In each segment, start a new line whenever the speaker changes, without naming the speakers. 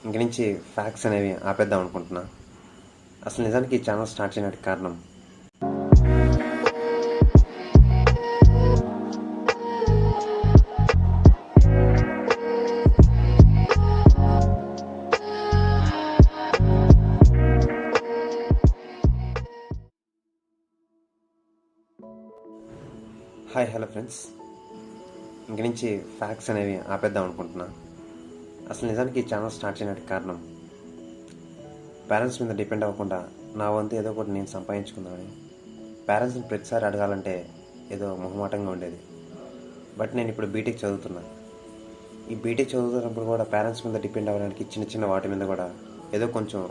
ఇంక నుంచి ఫ్యాక్ట్స్ అనేవి ఆపేద్దాం అనుకుంటున్నా. అసలు నిజానికి ఈ ఛానల్ స్టార్ట్ చేయడానికి కారణం హాయ్ హలో ఫ్రెండ్స్, ఇంక నుంచి ఫ్యాక్ట్స్ అనేవి ఆపేద్దాం అనుకుంటున్నా. అసలు నిజానికి ఈ ఛానల్ స్టార్ట్ చేయడానికి కారణం పేరెంట్స్ మీద డిపెండ్ అవ్వకుండా నా వంతు ఏదో ఒకటి నేను సంపాదించుకుందామని. పేరెంట్స్ని ప్రతిసారి అడగాలంటే ఏదో మొహమాటంగా ఉండేది. బట్ నేను ఇప్పుడు బీటెక్ చదువుతున్నా. ఈ బీటెక్ చదువుతున్నప్పుడు కూడా పేరెంట్స్ మీద డిపెండ్ అవ్వడానికి చిన్న చిన్న వాటి మీద కూడా ఏదో కొంచెం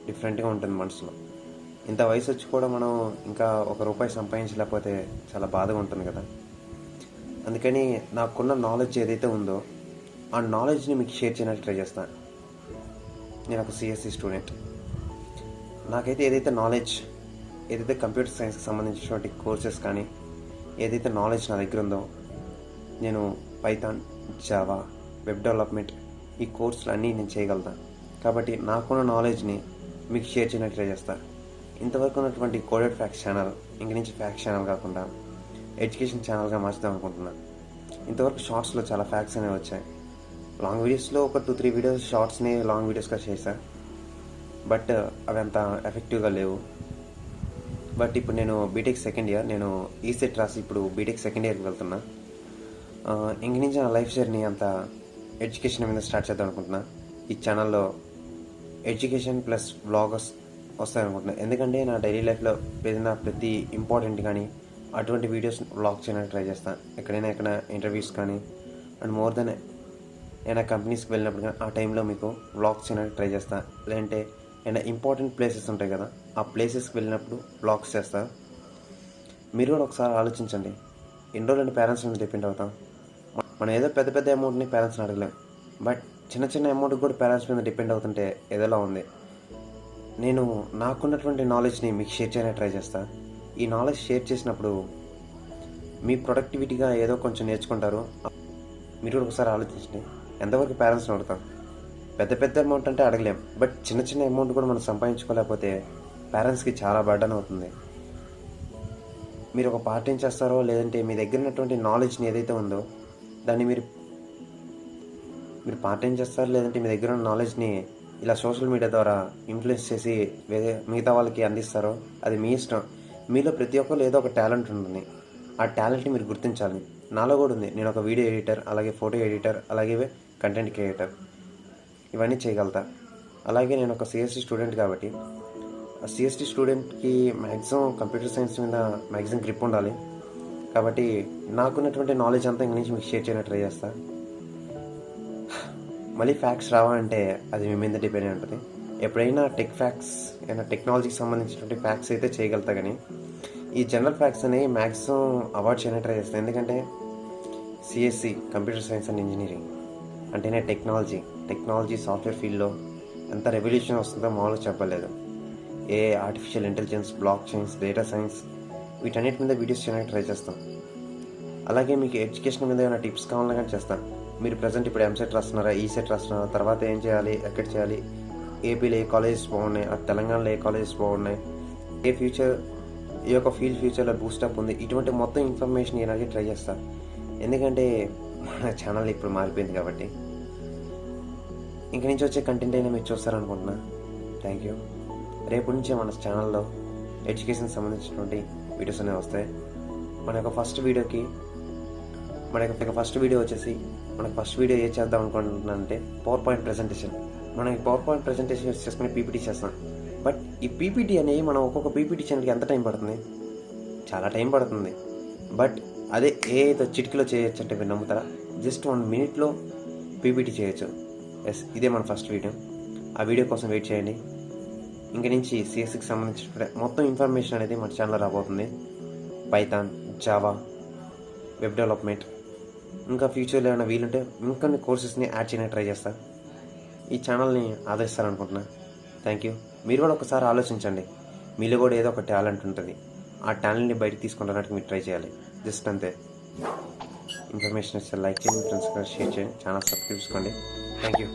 డిఫరెంట్గా ఉంటుంది మనసులో. ఇంత వయసు వచ్చి కూడా మనం ఇంకా ₹1 సంపాదించలేకపోతే చాలా బాధగా ఉంటుంది కదా. అందుకని నాకున్న నాలెడ్జ్ ఏదైతే ఉందో ఆ నాలెడ్జ్ని మీకు షేర్ చేయడానికి ట్రై చేస్తాను. నేను ఒక సిఎస్సి స్టూడెంట్. నాకైతే ఏదైతే నాలెడ్జ్, ఏదైతే కంప్యూటర్ సైన్స్కి సంబంధించినటువంటి కోర్సెస్ కానీ ఏదైతే నాలెడ్జ్ నా దగ్గర ఉందో, నేను పైథాన్, జావా, వెబ్ డెవలప్మెంట్ ఈ కోర్సులు అన్నీ నేను చేయగలుగుతాను. కాబట్టి నాకున్న నాలెడ్జ్ని మీకు షేర్ చేయడానికి ట్రై చేస్తాను. ఇంతవరకు ఉన్నటువంటి కోడెడ్ ఫ్యాక్ట్స్ ఛానల్ ఇంక నుంచి ఫ్యాక్ట్స్ ఛానల్ కాకుండా ఎడ్యుకేషన్ ఛానల్గా మార్చుదాం అనుకుంటున్నాను. ఇంతవరకు షార్ట్స్లో చాలా ఫ్యాక్ట్స్ అనేవి వచ్చాయి. లాంగ్ వీడియోస్లో ఒక 2-3 వీడియోస్ షార్ట్స్ని లాంగ్ వీడియోస్గా చేశాను. బట్ అవి అంత ఎఫెక్టివ్గా లేవు. బట్ ఇప్పుడు నేను బీటెక్ సెకండ్ ఇయర్, నేను ఈసెట్ రాసి ఇప్పుడు బీటెక్ సెకండ్ ఇయర్కి వెళ్తున్నా. ఇంక నుంచి నా లైఫ్ జర్నీ అంతా ఎడ్యుకేషన్ మీద స్టార్ట్ చేద్దాం అనుకుంటున్నా. ఈ ఛానల్లో ఎడ్యుకేషన్ ప్లస్ వ్లాగర్స్ వస్తాయనుకుంటున్నాను. ఎందుకంటే నా డైలీ లైఫ్లో ఏదైనా ప్రతి ఇంపార్టెంట్ కానీ అటువంటి వీడియోస్ వ్లాగ్ చేయడానికి ట్రై చేస్తాను. ఎక్కడ ఇంటర్వ్యూస్ కానీ అండ్ మోర్ దెన్ ఏదైనా కంపెనీస్కి వెళ్ళినప్పుడు కానీ ఆ టైంలో మీకు వ్లాగ్స్ చేయడానికి ట్రై చేస్తాను. లేదంటే ఏదైనా ఇంపార్టెంట్ ప్లేసెస్ ఉంటాయి కదా, ఆ ప్లేసెస్కి వెళ్ళినప్పుడు వ్లాగ్స్ చేస్తాను. మీరు కూడా ఒకసారి ఆలోచించండి. ఎన్ని రోజులు పేరెంట్స్ మీద డిపెండ్ అవుతాం. మనం ఏదో పెద్ద పెద్ద అమౌంట్ని పేరెంట్స్ని అడగలేం. బట్ చిన్న చిన్న అమౌంట్కి కూడా పేరెంట్స్ మీద డిపెండ్ అవుతుంటే ఏదోలా ఉంది. నేను నాకున్నటువంటి నాలెడ్జ్ని మీకు షేర్ చేయడానికి ట్రై చేస్తాను. ఈ నాలెడ్జ్ షేర్ చేసినప్పుడు మీ ప్రొడక్టివిటీగా ఏదో కొంచెం నేర్చుకుంటారు. మీరు కూడా ఒకసారి ఆలోచించండి. ఎంతవరకు పేరెంట్స్ని అడుగుతాం. పెద్ద పెద్ద అమౌంట్ అంటే అడగలేం. బట్ చిన్న చిన్న అమౌంట్ కూడా మనం సంపాదించుకోలేకపోతే పేరెంట్స్కి చాలా బర్డన్ అవుతుంది. మీరు ఒక పార్ట్ టైం చేస్తారో లేదంటే మీ దగ్గర ఉన్నటువంటి నాలెడ్జ్ని ఏదైతే ఉందో దాన్ని మీరు పార్ట్ టైం చేస్తారో లేదంటే మీ దగ్గర ఉన్న నాలెడ్జ్ని ఇలా సోషల్ మీడియా ద్వారా ఇన్ఫ్లుయెన్స్ చేసి మిగతా వాళ్ళకి అందిస్తారో అది మీ ఇష్టం. మీలో ప్రతి ఒక్కరు ఏదో ఒక టాలెంట్ ఉంటుంది. ఆ టాలెంట్ని మీరు గుర్తించాలి. నాలో కూడా ఉంది. నేను ఒక వీడియో ఎడిటర్, అలాగే ఫోటో ఎడిటర్, అలాగే కంటెంట్ క్రియేటర్, ఇవన్నీ చేయగలుగుతా. అలాగే నేను ఒక సిఎస్సి స్టూడెంట్ కాబట్టి ఆ సిఎస్సి స్టూడెంట్కి మ్యాక్సిమం కంప్యూటర్ సైన్స్ మీద మ్యాక్సిమం గ్రిప్ ఉండాలి. కాబట్టి నాకున్నటువంటి నాలెడ్జ్ అంతా ఇంక నుంచి మీకు షేర్ చేయడానికి ట్రై చేస్తాను. మళ్ళీ ఫ్యాక్ట్స్ రావాలంటే అది మీ మీద డిపెండ్ అయి ఉంటుంది. ఎప్పుడైనా టెక్ ఫ్యాక్ట్స్, ఏదైనా టెక్నాలజీకి సంబంధించినటువంటి ఫ్యాక్ట్స్ అయితే చేయగలుగుతా. కానీ ఈ జనరల్ ఫ్యాక్ట్స్ అనేవి మ్యాక్సిమం అవాయిడ్ చేయడానికి ట్రై చేస్తాను. ఎందుకంటే CSC computer science and engineering అంటేనే టెక్నాలజీ సాఫ్ట్వేర్ ఫీల్డ్లో ఎంత రెవల్యూషన్ వస్తుందో మామూలుగా చెప్పలేదు. Artificial intelligence, block chains, data science వీటన్నిటి మీద వీడియోస్ చేయడానికి ట్రై చేస్తాం. అలాగే మీకు ఎడ్యుకేషన్ మీద ఏమైనా టిప్స్ కావాలన్నా కానీ చేస్తాను. మీరు ప్రజెంట్ ఇప్పుడు ఎంసెట్ రాస్తున్నారా, ఈసెట్ రాస్తున్నారా, తర్వాత ఏం చేయాలి, ఎక్కడ చేయాలి, ఏపీలో ఏ కాలేజెస్ బాగున్నాయి, తెలంగాణలో ఏ కాలేజెస్ బాగున్నాయి, ఏ యొక్క ఫీల్డ్ ఫ్యూచర్లో బూస్టప్ ఉంది, ఇటువంటి మొత్తం ఇన్ఫర్మేషన్ ఇవ్వడానికి ట్రై చేస్తాను. ఎందుకంటే మన ఛానల్ ఇప్పుడు మారిపోయింది కాబట్టి. ఇంక నుంచి వచ్చే కంటెంట్ అయినా మీరు చూస్తారనుకుంటున్నా. Thank you. రేపు నుంచి మన ఛానల్లో ఎడ్యుకేషన్కి సంబంధించినటువంటి వీడియోస్ అనేవి వస్తాయి. మన యొక్క ఫస్ట్ వీడియో వచ్చేసి మనకు ఫస్ట్ వీడియో ఏం చేద్దాం అనుకుంటున్నానంటే పవర్ పాయింట్ ప్రెజెంటేషన్. మనం పవర్ పాయింట్ ప్రెజెంటేషన్ యూస్ చేసుకుని పీపీటీ చేస్తాం. బట్ ఈ పీపీటీ అనేవి మనం ఒక్కొక్క పీపీటీ ఛానల్కి ఎంత టైం పడుతుంది? చాలా టైం పడుతుంది. బట్ అదే ఏదో చిటికలో చేయొచ్చు అంటే మీరు నమ్ముతారా? జస్ట్ 1 minute పీపీటీ చేయొచ్చు. ఇదే మన ఫస్ట్ వీడియో. ఆ వీడియో కోసం వెయిట్ చేయండి. ఇంక నుంచి సిఎస్సికి సంబంధించిన మొత్తం ఇన్ఫర్మేషన్ అనేది మన ఛానల్లో రాబోతుంది. పైథాన్, జావా, వెబ్ డెవలప్మెంట్, ఇంకా ఫ్యూచర్లో ఏమైనా వీలుంటే ఇంకొన్ని కోర్సెస్ని యాడ్ చేయడానికి ట్రై చేస్తాను. ఈ ఛానల్ని ఆదరిస్తారనుకుంటున్నా. Thank you. మీరు కూడా ఒకసారి ఆలోచించండి. మీలో కూడా ఏదో ఒక టాలెంట్ ఉంటుంది. ఆ టాలెంట్ని బయటకు తీసుకుంటానికి మీరు ట్రై చేయాలి. జస్ట్ అంతే. ఇన్ఫర్మేషన్ ఇస్తే లైక్ చేయండి, ఫ్రెండ్స్ షేర్ చేయండి, ఛానల్ సబ్స్క్రైబ్ చేసుకోండి. Thank you.